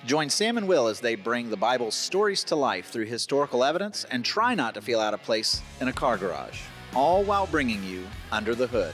Join Sam and Will as they bring the Bible's stories to life through historical evidence and try not to feel out of place in a car garage, all while bringing you Under the Hood.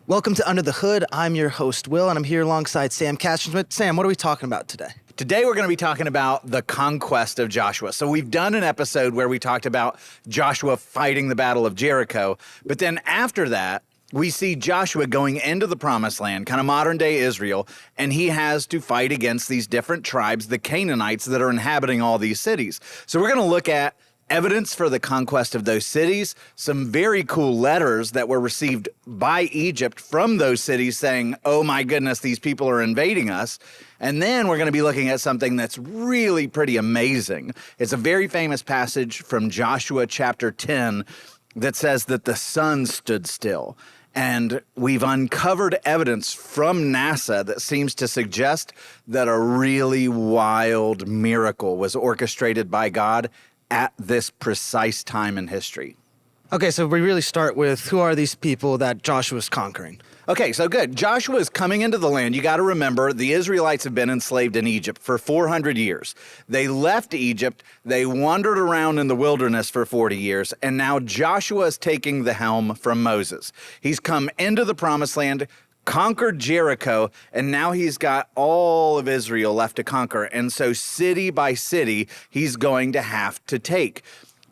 Welcome to Under the Hood. I'm your host, Will, and I'm here alongside Sam Cashman. Sam, what are we talking about today? Today we're going to be talking about the conquest of Joshua. So we've done an episode where we talked about Joshua fighting the Battle of Jericho, but then after that, we see Joshua going into the Promised Land, kind of modern-day Israel, and he has to fight against these different tribes, the Canaanites, that are inhabiting all these cities. So we're going to look at evidence for the conquest of those cities, some very cool letters that were received by Egypt from those cities saying, oh my goodness, these people are invading us. And then we're going to be looking at something that's really pretty amazing. It's a very famous passage from Joshua chapter 10 that says that the sun stood still. And we've uncovered evidence from NASA that seems to suggest that a really wild miracle was orchestrated by God at this precise time in history. Okay, so we really start with who are these people that Joshua's conquering? Okay, so good. Joshua is coming into the land. You got to remember, the Israelites have been enslaved in Egypt for 400 years. They left Egypt, they wandered around in the wilderness for 40 years, and now Joshua is taking the helm from Moses. He's come into the Promised Land, conquered Jericho, and now he's got all of Israel left to conquer. And so city by city, he's going to have to take.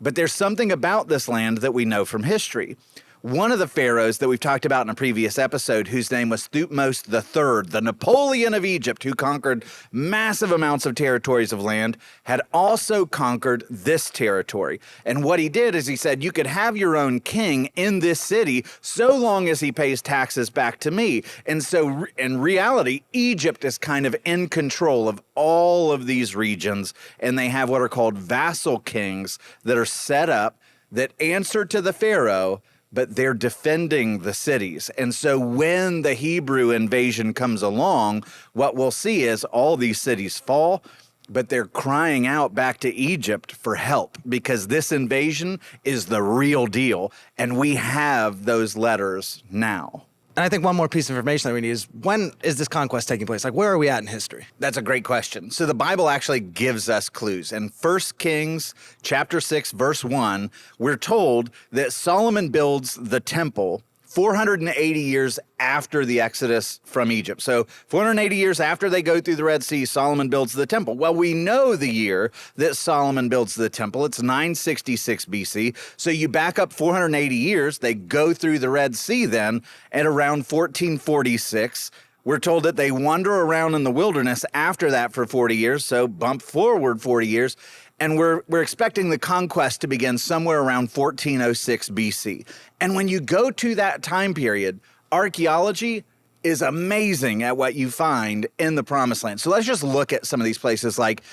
But there's something about this land that we know from history. One of the pharaohs that we've talked about in a previous episode, whose name was Thutmose III, the Napoleon of Egypt, who conquered massive amounts of territories of land, had also conquered this territory. And what he did is he said, you could have your own king in this city so long as he pays taxes back to me. And so in reality, Egypt is kind of in control of all of these regions, and they have what are called vassal kings that are set up that answer to the pharaoh, but they're defending the cities. And so when the Hebrew invasion comes along, what we'll see is all these cities fall, but they're crying out back to Egypt for help because this invasion is the real deal. And we have those letters now. And I think one more piece of information that we need is, when is this conquest taking place? Like, where are we at in history? That's a great question. So the Bible actually gives us clues. In 1 Kings chapter 6, verse 1, we're told that Solomon builds the temple 480 years after the Exodus from Egypt. So 480 years after they go through the Red Sea, Solomon builds the temple. Well, we know the year that Solomon builds the temple. It's 966 BC. So you back up 480 years, they go through the Red Sea then, at around 1446. We're told that they wander around in the wilderness after that for 40 years, so bump forward 40 years. And we're expecting the conquest to begin somewhere around 1406 BC. And when you go to that time period, archaeology is amazing at what you find in the Promised Land. So let's just look at some of these places like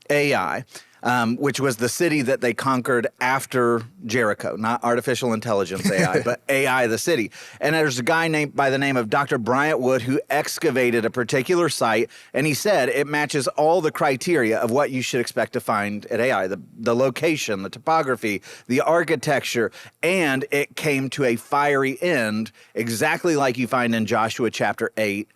Ai, which was the city that they conquered after Jericho, not artificial intelligence AI, but Ai, the city. And there's a guy named by the name of Dr. Bryant Wood who excavated a particular site, and he said it matches all the criteria of what you should expect to find at Ai, the location, the topography, the architecture, and it came to a fiery end, exactly like you find in Joshua chapter 8,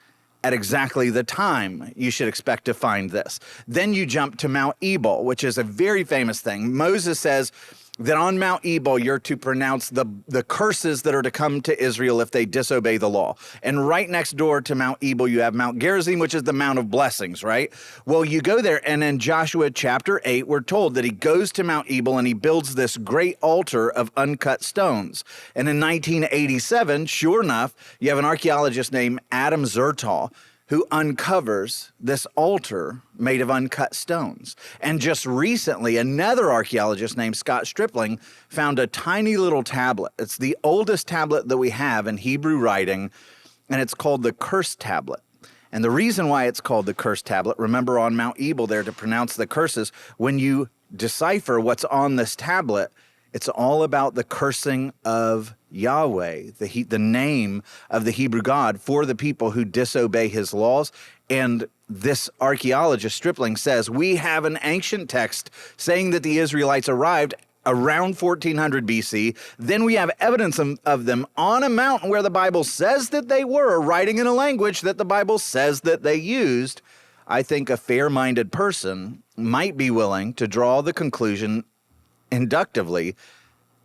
at exactly the time you should expect to find this. Then you jump to Mount Ebal, which is a very famous thing. Moses says that on Mount Ebal, you're to pronounce the curses that are to come to Israel if they disobey the law. And right next door to Mount Ebal, you have Mount Gerizim, which is the Mount of Blessings, right? Well, you go there, and in Joshua chapter 8, we're told that he goes to Mount Ebal and he builds this great altar of uncut stones. And in 1987, sure enough, you have an archaeologist named Adam Zertal who uncovers this altar made of uncut stones. And just recently, another archaeologist named Scott Stripling found a tiny little tablet. It's the oldest tablet that we have in Hebrew writing, and it's called the Curse Tablet. And the reason why it's called the Curse Tablet, remember on Mount Ebal there to pronounce the curses, when you decipher what's on this tablet, it's all about the cursing of Yahweh, the name of the Hebrew God for the people who disobey his laws. And this archaeologist, Stripling, says, we have an ancient text saying that the Israelites arrived around 1400 BC. Then we have evidence of them on a mountain where the Bible says that they were, writing in a language that the Bible says that they used. I think a fair-minded person might be willing to draw the conclusion inductively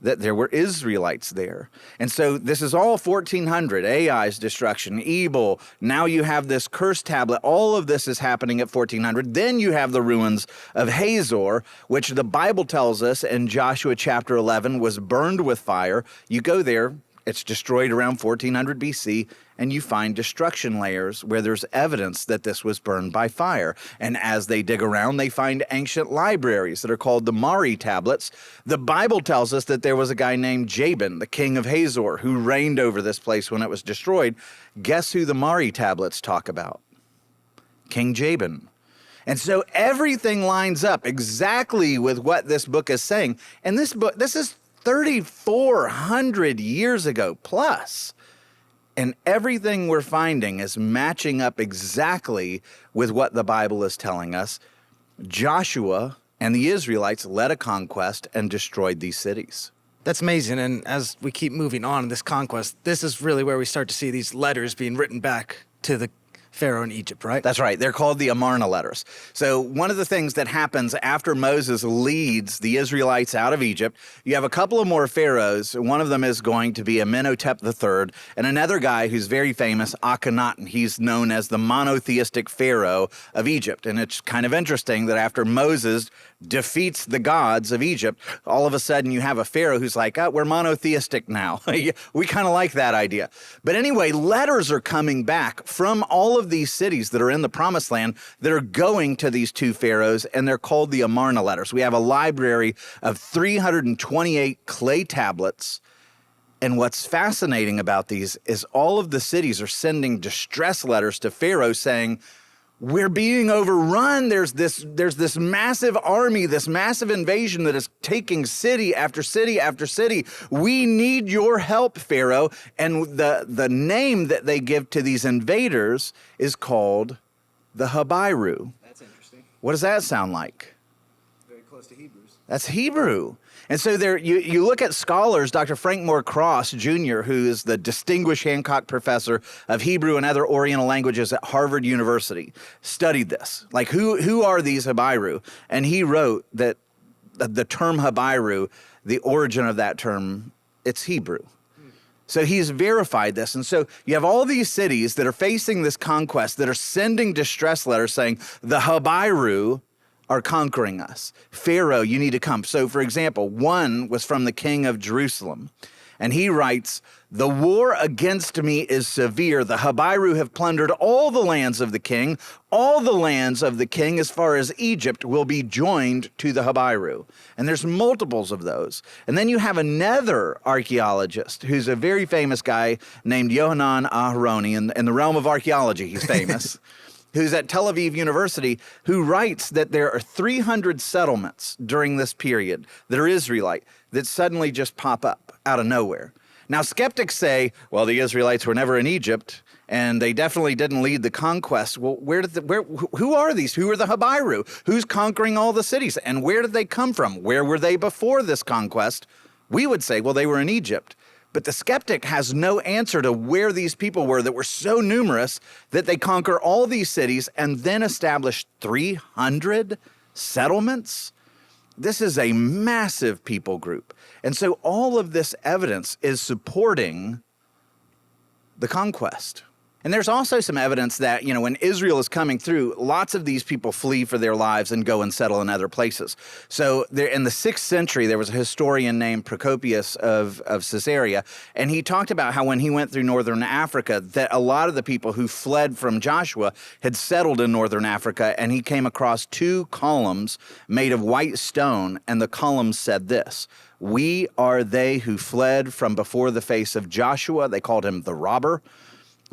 that there were Israelites there. And so this is all 1400, Ai's destruction, Ebal. Now you have this curse tablet. All of this is happening at 1400. Then you have the ruins of Hazor, which the Bible tells us in Joshua chapter 11 was burned with fire. You go there, it's destroyed around 1400 BC, and you find destruction layers where there's evidence that this was burned by fire. And as they dig around, they find ancient libraries that are called the Mari tablets. The Bible tells us that there was a guy named Jabin, the king of Hazor, who reigned over this place when it was destroyed. Guess who the Mari tablets talk about? King Jabin. And so everything lines up exactly with what this book is saying. And this book, this is 3,400 years ago plus. And everything we're finding is matching up exactly with what the Bible is telling us. Joshua and the Israelites led a conquest and destroyed these cities. That's amazing. And as we keep moving on in this conquest, this is really where we start to see these letters being written back to the Pharaoh in Egypt, right? That's right. They're called the Amarna letters. So one of the things that happens after Moses leads the Israelites out of Egypt, you have a couple of more pharaohs. One of them is going to be Amenhotep III, and another guy who's very famous, Akhenaten. He's known as the monotheistic pharaoh of Egypt. And it's kind of interesting that after Moses defeats the gods of Egypt, all of a sudden you have a pharaoh who's like, oh, we're monotheistic now. We kind of like that idea. But anyway, letters are coming back from all of these cities that are in the promised land that are going to these two pharaohs, and they're called the Amarna letters. We have a library of 328 clay tablets. And what's fascinating about these is all of the cities are sending distress letters to Pharaoh saying, we're being overrun. There's this massive army, this massive invasion that is taking city after city after city. We need your help, Pharaoh. And the name that they give to these invaders is called the Habiru. That's interesting. What does that sound like? Very close to Hebrews. That's Hebrew. And so there, you look at scholars, Dr. Frank Moore Cross, Jr., who is the distinguished Hancock professor of Hebrew and other Oriental languages at Harvard University, studied this. Like, who are these Habiru? And he wrote that the term Habiru, the origin of that term, it's Hebrew. So he's verified this. And so you have all these cities that are facing this conquest that are sending distress letters saying, the Habiru are conquering us. Pharaoh, you need to come. So, for example, one was from the king of Jerusalem, and he writes, the war against me is severe. The Habiru have plundered all the lands of the king. All the lands of the king, as far as Egypt, will be joined to the Habiru. And there's multiples of those. And then you have another archaeologist who's a very famous guy named Yohanan Aharoni. In the realm of archaeology, he's famous. Who's at Tel Aviv University, who writes that there are 300 settlements during this period that are Israelite that suddenly just pop up out of nowhere. Now, skeptics say, well, the Israelites were never in Egypt, and they definitely didn't lead the conquest. Well, who are these? Who are the Habiru? Who's conquering all the cities? And where did they come from? Where were they before this conquest? We would say, well, they were in Egypt. But the skeptic has no answer to where these people were that were so numerous that they conquer all these cities and then establish 300 settlements. This is a massive people group. And so all of this evidence is supporting the conquest. And there's also some evidence that, when Israel is coming through, lots of these people flee for their lives and go and settle in other places. So there, in the 6th century, there was a historian named Procopius of Caesarea, and he talked about how when he went through northern Africa, that a lot of the people who fled from Joshua had settled in northern Africa, and he came across 2 columns made of white stone, and the columns said this: we are they who fled from before the face of Joshua. They called him the robber,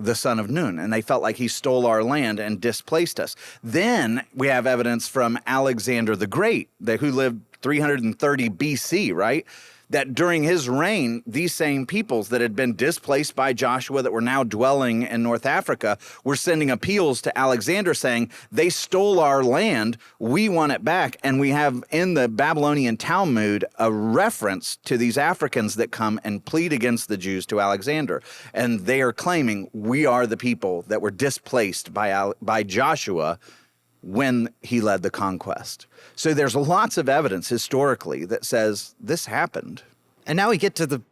the son of Nun, and they felt like he stole our land and displaced us. Then we have evidence from Alexander the Great, who lived 330 BC, right? That during his reign, these same peoples that had been displaced by Joshua that were now dwelling in North Africa were sending appeals to Alexander saying, they stole our land, we want it back. And we have in the Babylonian Talmud a reference to these Africans that come and plead against the Jews to Alexander. And they are claiming we are the people that were displaced by Joshua when he led the conquest. So there's lots of evidence historically that says this happened. And now we get to the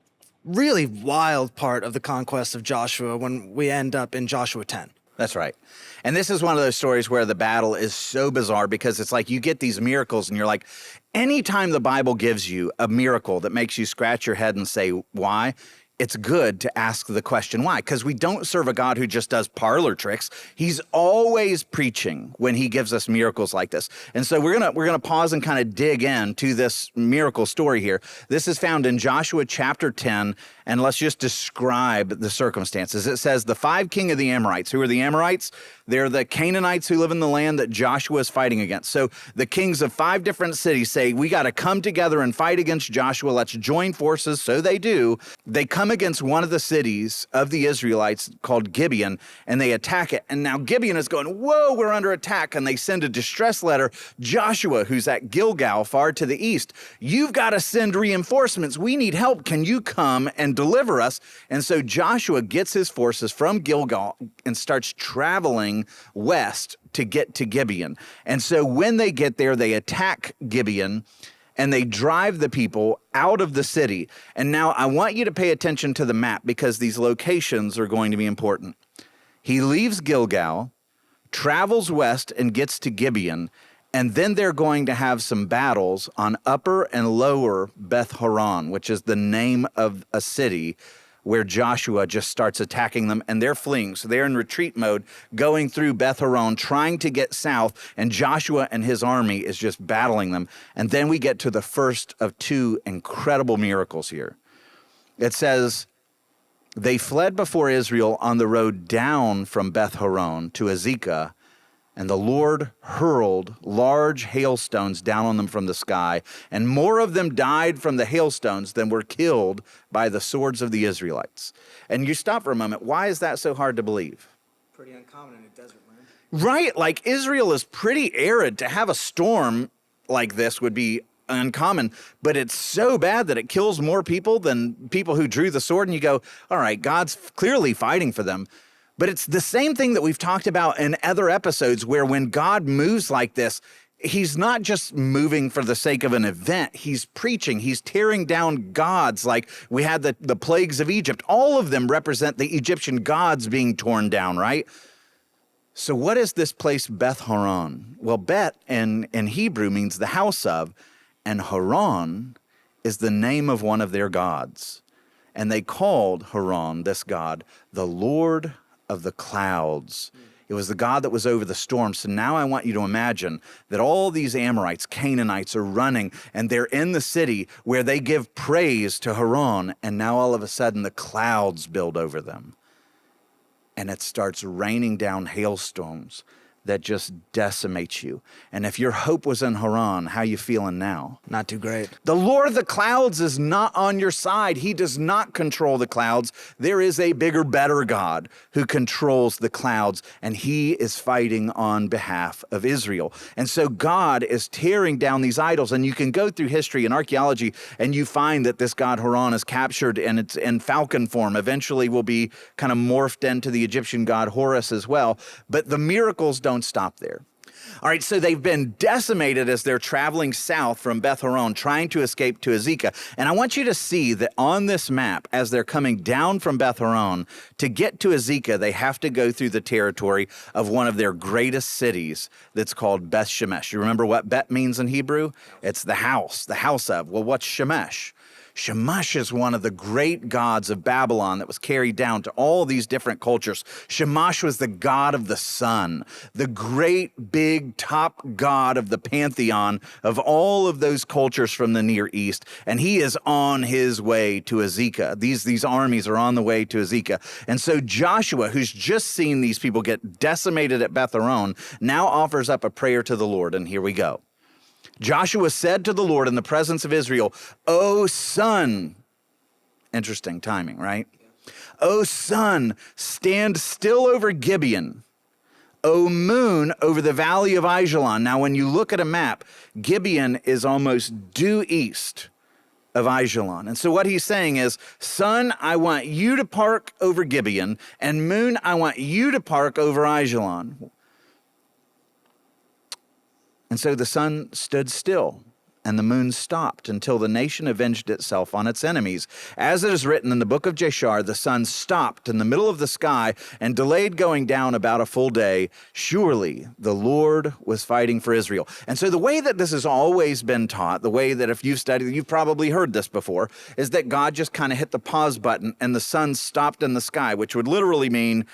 really wild part of the conquest of Joshua when we end up in Joshua 10. That's right. And this is one of those stories where the battle is so bizarre because it's like you get these miracles and you're like, anytime the Bible gives you a miracle that makes you scratch your head and say, why? It's good to ask the question why, because we don't serve a God who just does parlor tricks. He's always preaching when he gives us miracles like this. And so we're gonna pause and kind of dig into this miracle story here. This is found in Joshua chapter 10, and let's just describe the circumstances. It says, the 5 king of the Amorites. Who are the Amorites? They're the Canaanites who live in the land that Joshua is fighting against. So the kings of 5 different cities say, we got to come together and fight against Joshua. Let's join forces. So they do. They come against one of the cities of the Israelites called Gibeon, and they attack it. And now Gibeon is going, whoa, we're under attack. And they send a distress letter. Joshua, who's at Gilgal, far to the east, you've got to send reinforcements. We need help. Can you come and deliver us? And so Joshua gets his forces from Gilgal and starts traveling west to get to Gibeon. And so when they get there, they attack Gibeon and they drive the people out of the city. And now I want you to pay attention to the map because these locations are going to be important. He leaves Gilgal, travels west and gets to Gibeon, and then they're going to have some battles on Upper and Lower Beth Horon, which is the name of a city where Joshua just starts attacking them, and they're fleeing. So they're in retreat mode, going through Beth Horon, trying to get south, and Joshua and his army is just battling them. And then we get to the first of 2 incredible miracles here. It says, they fled before Israel on the road down from Beth Horon to Azekah, and the Lord hurled large hailstones down on them from the sky, and more of them died from the hailstones than were killed by the swords of the Israelites. And you stop for a moment. Why is that so hard to believe? Pretty uncommon in a desert land. Right, like Israel is pretty arid. To have a storm like this would be uncommon, but it's so bad that it kills more people than people who drew the sword. And you go, all right, God's clearly fighting for them. But it's the same thing that we've talked about in other episodes where when God moves like this, he's not just moving for the sake of an event. He's preaching. He's tearing down gods. Like we had the plagues of Egypt. All of them represent the Egyptian gods being torn down, right? So what is this place Beth Horon? Well, Bet in Hebrew means the house of, and Horon is the name of one of their gods. And they called Horon, this god, the Lord of the clouds. It was the God that was over the storm. So now I want you to imagine that all these Amorites, Canaanites are running and they're in the city where they give praise to Haran. And now all of a sudden the clouds build over them and it starts raining down hailstones that just decimates you. And if your hope was in Haran, how you feeling now? Not too great. The Lord of the clouds is not on your side. He does not control the clouds. There is a bigger, better God who controls the clouds, and he is fighting on behalf of Israel. And so God is tearing down these idols, and you can go through history and archaeology, and you find that this god Haran is captured, and it's in falcon form. Eventually will be kind of morphed into the Egyptian god Horus as well. But the miracles don't stop there. All right, so they've been decimated as they're traveling south from Beth Horon, trying to escape to Azekah. And I want you to see that on this map, as they're coming down from Beth Horon, to get to Azekah, they have to go through the territory of one of their greatest cities that's called Beth Shemesh. You remember what Bet means in Hebrew? It's the house of. Well, what's Shemesh? Shamash is one of the great gods of Babylon that was carried down to all these different cultures. Shamash was the god of the sun, the great big top god of the pantheon of all of those cultures from the Near East. And he is on his way to Azekah. These armies are on the way to Azekah. And so Joshua, who's just seen these people get decimated at Beth Horon, now offers up a prayer to the Lord. And here we go. Joshua said to the Lord in the presence of Israel, O sun, interesting timing, right? O sun, stand still over Gibeon. O moon, over the valley of Ajalon. Now, when you look at a map, Gibeon is almost due east of Ajalon. And so what he's saying is, sun, I want you to park over Gibeon, and moon, I want you to park over Ajalon. And so the sun stood still, and the moon stopped until the nation avenged itself on its enemies. As it is written in the book of Jashar, the sun stopped in the middle of the sky and delayed going down about a full day. Surely the Lord was fighting for Israel. And so the way that this has always been taught, the way that if you've studied, you've probably heard this before, is that God just kind of hit the pause button and the sun stopped in the sky, which would literally mean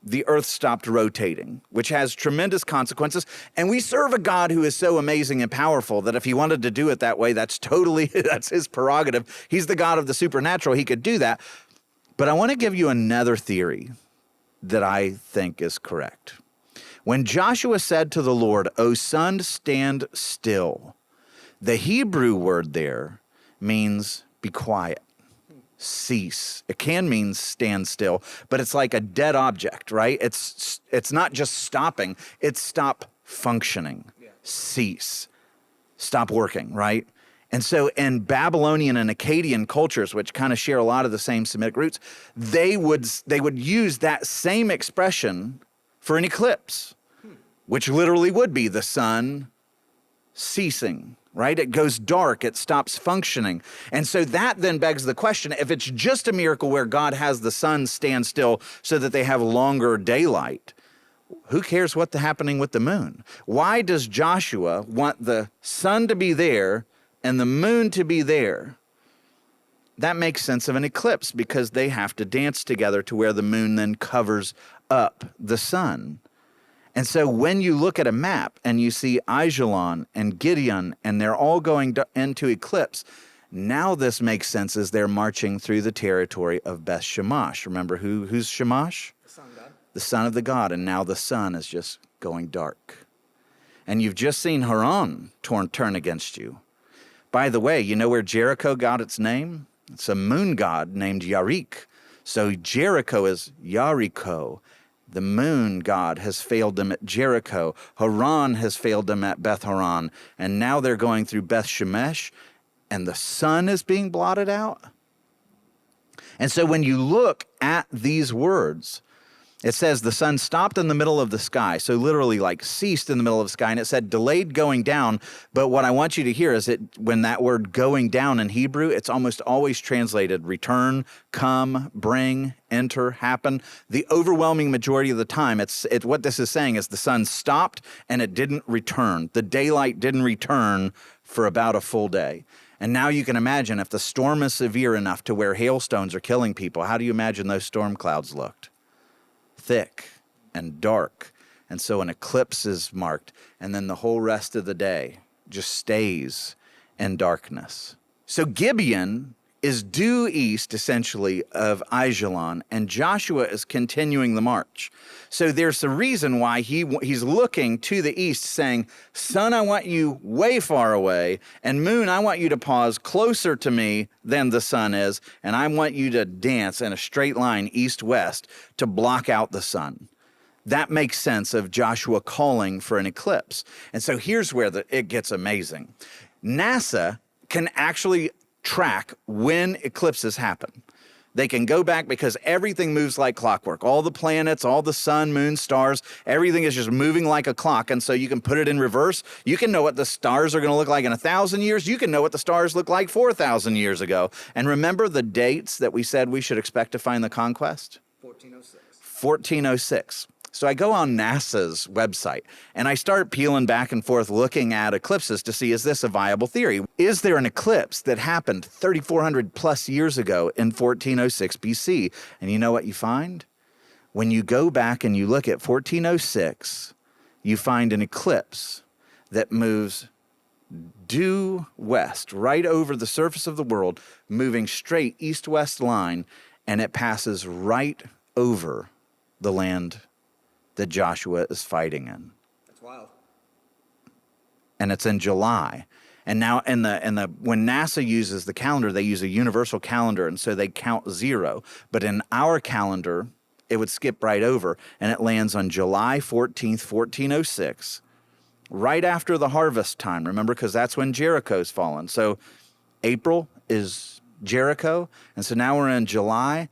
the earth stopped rotating, which has tremendous consequences. And we serve a God who is so amazing and powerful that if he wanted to do it that way, that's his prerogative. He's the God of the supernatural. He could do that. But I want to give you another theory that I think is correct. When Joshua said to the Lord, O sun, stand still, the Hebrew word there means be quiet. Cease. It can mean stand still, but it's like a dead object, right? It's not just stopping, it's stop functioning. Yeah. Cease. Stop working, right? And so in Babylonian and Akkadian cultures, which kind of share a lot of the same Semitic roots, they would use that same expression for an eclipse, which literally would be the sun ceasing. Right? It goes dark. It stops functioning. And so that then begs the question, if it's just a miracle where God has the sun stand still so that they have longer daylight, who cares what's happening with the moon? Why does Joshua want the sun to be there and the moon to be there? That makes sense of an eclipse because they have to dance together to where the moon then covers up the sun. And so when you look at a map and you see Ajalon and Gideon and they're all going into eclipse, now this makes sense as they're marching through the territory of Beth Shemesh. Remember who's Shemesh? The sun god. The son of the god. And now the sun is just going dark. And you've just seen Haran turn against you. By the way, you know where Jericho got its name? It's a moon god named Yarik. So Jericho is Jericho. The moon god has failed them at Jericho. Haran has failed them at Beth Horon. And now they're going through Beth Shemesh, and the sun is being blotted out. And so when you look at these words, it says the sun stopped in the middle of the sky. So literally like ceased in the middle of the sky. And it said delayed going down. But what I want you to hear is that when that word going down in Hebrew, it's almost always translated return, come, bring, enter, happen. The overwhelming majority of the time, what this is saying is the sun stopped and it didn't return. The daylight didn't return for about a full day. And now you can imagine if the storm is severe enough to where hailstones are killing people, how do you imagine those storm clouds looked? Thick and dark. And so an eclipse is marked, and then the whole rest of the day just stays in darkness. So Gibeon is due east, essentially, of Ajalon, and Joshua is continuing the march. So there's a reason why he's looking to the east, saying, sun, I want you way far away, and moon, I want you to pause closer to me than the sun is, and I want you to dance in a straight line east-west to block out the sun. That makes sense of Joshua calling for an eclipse. And so here's where it gets amazing. NASA can actually track when eclipses happen. They can go back because everything moves like clockwork. All the planets, all the sun, moon, stars, everything is just moving like a clock. And so you can put it in reverse. You can know what the stars are going to look like in 1,000 years. You can know what the stars look like 4,000 years ago. And remember the dates that we said we should expect to find the Conquest? 1406. 1406. So I go on NASA's website and I start peeling back and forth looking at eclipses to see, is this a viable theory? Is there an eclipse that happened 3,400 plus years ago in 1406 BC? And you know what you find? When you go back and you look at 1406, you find an eclipse that moves due west, right over the surface of the world, moving straight east-west line, and it passes right over the land that Joshua is fighting in. That's wild. and it's in July. And now when NASA uses the calendar, they use a universal calendar, and so they count 0. But in our calendar, it would skip right over, and it lands on July 14th, 1406, right after the harvest time. Remember, because that's when Jericho's fallen. So April is Jericho, and so now we're in July,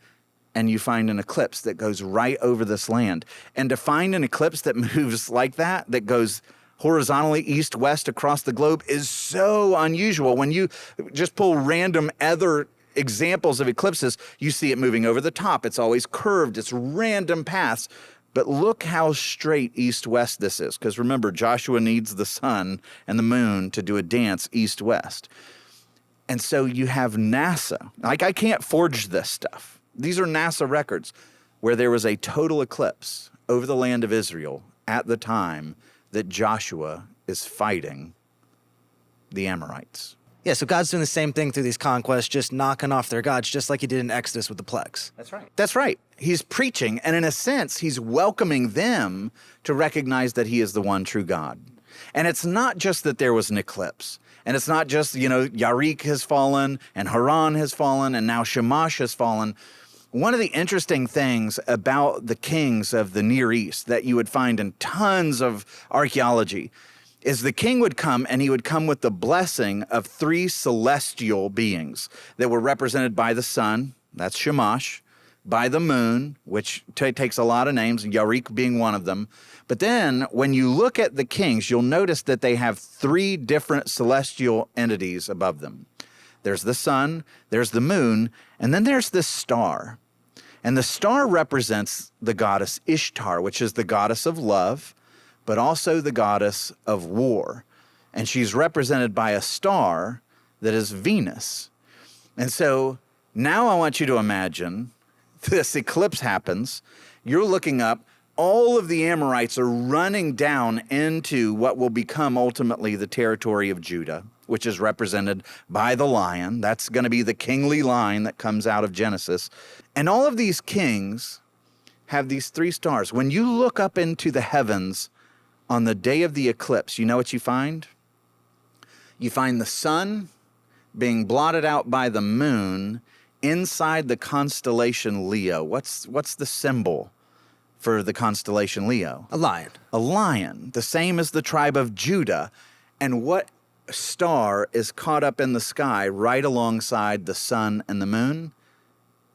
and you find an eclipse that goes right over this land. And to find an eclipse that moves like that goes horizontally east-west across the globe, is so unusual. When you just pull random other examples of eclipses, you see it moving over the top. It's always curved. It's random paths. But look how straight east-west this is, because remember, Joshua needs the sun and the moon to do a dance east-west. And so you have NASA. Like, I can't forge this stuff. These are NASA records where there was a total eclipse over the land of Israel at the time that Joshua is fighting the Amorites. Yeah, so God's doing the same thing through these conquests, just knocking off their gods, just like he did in Exodus with the plagues. That's right. That's right. He's preaching, and in a sense, he's welcoming them to recognize that he is the one true God. And it's not just that there was an eclipse. And it's not just, Yarik has fallen, and Haran has fallen, and now Shamash has fallen. One of the interesting things about the kings of the Near East that you would find in tons of archaeology is the king would come, and he would come with the blessing of 3 celestial beings that were represented by the sun, that's Shamash, by the moon, which takes a lot of names, Yarik being one of them. But then when you look at the kings, you'll notice that they have 3 different celestial entities above them. There's the sun, there's the moon, and then there's this star. And the star represents the goddess Ishtar, which is the goddess of love, but also the goddess of war. And she's represented by a star that is Venus. And so now I want you to imagine this eclipse happens. You're looking up. All of the Amorites are running down into what will become ultimately the territory of Judah, which is represented by the lion. That's going to be the kingly line that comes out of Genesis. And all of these kings have these 3 stars. When you look up into the heavens on the day of the eclipse, you know what you find? You find the sun being blotted out by the moon inside the constellation Leo. What's the symbol for the constellation Leo? A lion. A lion, the same as the tribe of Judah. And what star is caught up in the sky right alongside the sun and the moon?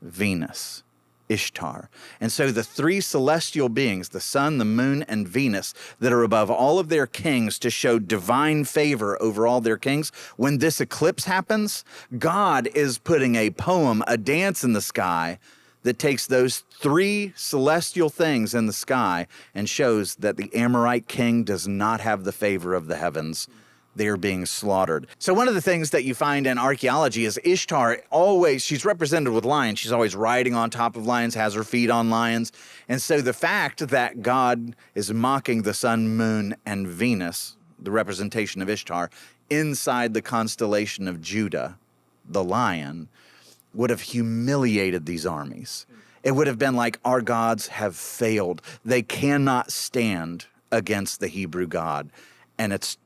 Venus, Ishtar. And so the 3 celestial beings, the sun, the moon, and Venus, that are above all of their kings to show divine favor over all their kings, when this eclipse happens, God is putting a poem, a dance in the sky that takes those 3 celestial things in the sky and shows that the Amorite king does not have the favor of the heavens. They are being slaughtered. So one of the things that you find in archaeology is Ishtar she's represented with lions. She's always riding on top of lions, has her feet on lions. And so the fact that God is mocking the sun, moon, and Venus, the representation of Ishtar, inside the constellation of Judah, the lion, would have humiliated these armies. It would have been like, our gods have failed. They cannot stand against the Hebrew God. And it's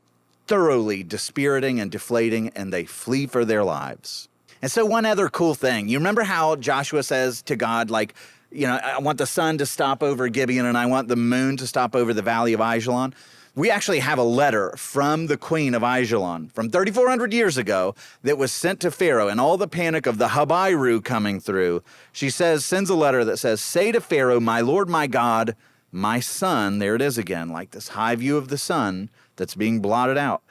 thoroughly dispiriting and deflating, and they flee for their lives. And so one other cool thing, you remember how Joshua says to God, I want the sun to stop over Gibeon, and I want the moon to stop over the valley of Ajalon? We actually have a letter from the queen of Ajalon from 3,400 years ago that was sent to Pharaoh, and all the panic of the Habiru coming through. She sends a letter that says, "Say to Pharaoh, my Lord, my God, my son," there it is again, like this high view of the sun that's being blotted out.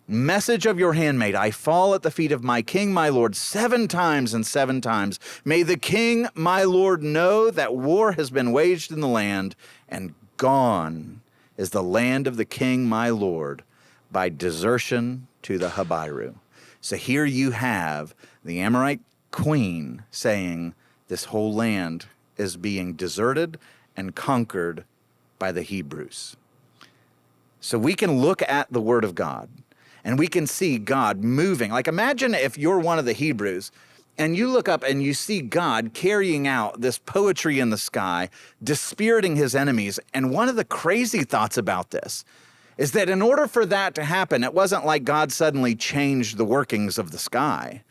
"Message of your handmaid, I fall at the feet of my king, my Lord, 7 times and 7 times. May the king, my Lord, know that war has been waged in the land, and gone is the land of the king, my Lord, by desertion to the Habiru." So here you have the Amorite queen saying this whole land is being deserted and conquered by the Hebrews. So we can look at the Word of God and we can see God moving. Like, imagine if you're one of the Hebrews and you look up and you see God carrying out this poetry in the sky, dispiriting his enemies. And one of the crazy thoughts about this is that in order for that to happen, it wasn't like God suddenly changed the workings of the sky.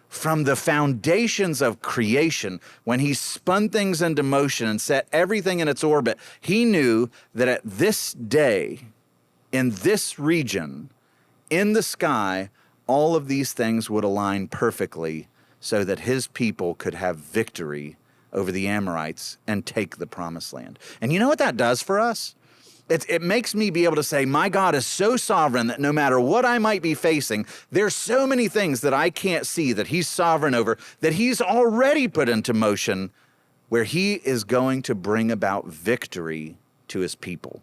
From the foundations of creation, when he spun things into motion and set everything in its orbit, he knew that at this day, in this region, in the sky, all of these things would align perfectly so that his people could have victory over the Amorites and take the promised land. And you know what that does for us? It makes me be able to say, my God is so sovereign that no matter what I might be facing, there's so many things that I can't see that he's sovereign over, that he's already put into motion, where he is going to bring about victory to his people.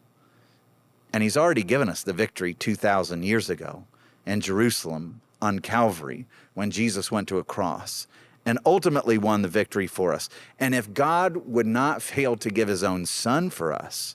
And he's already given us the victory 2,000 years ago in Jerusalem on Calvary when Jesus went to a cross and ultimately won the victory for us. And if God would not fail to give his own son for us,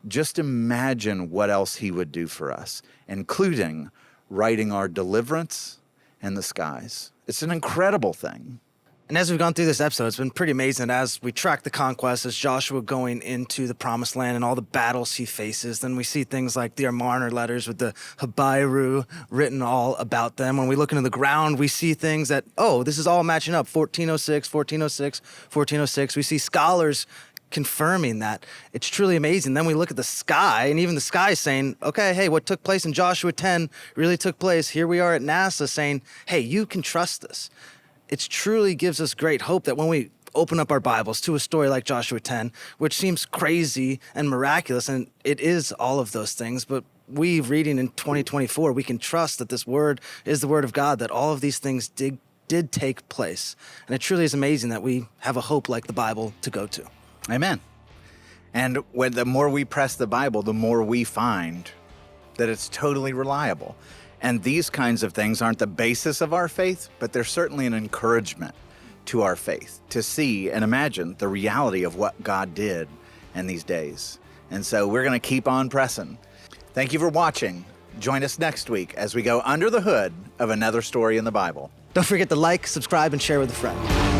just imagine what else he would do for us, including writing our deliverance in the skies. It's an incredible thing. And as we've gone through this episode, it's been pretty amazing as we track the conquest, as Joshua going into the promised land and all the battles he faces. Then we see things like the Amarna letters with the Habiru written all about them. When we look into the ground, we see things that, oh, this is all matching up. 1406, 1406, 1406. We see scholars confirming that. It's truly amazing. Then we look at the sky, and even the sky is saying, okay, hey, what took place in Joshua 10 really took place. Here we are at NASA saying, hey, you can trust this. It truly gives us great hope that when we open up our Bibles to a story like Joshua 10, which seems crazy and miraculous, and it is all of those things, but we reading in 2024, we can trust that this word is the word of God, that all of these things did take place. And it truly is amazing that we have a hope like the Bible to go to. Amen. And when the more we press the Bible, the more we find that it's totally reliable. And these kinds of things aren't the basis of our faith, but they're certainly an encouragement to our faith to see and imagine the reality of what God did in these days. And so we're going to keep on pressing. Thank you for watching. Join us next week as we go under the hood of another story in the Bible. Don't forget to like, subscribe, and share with a friend.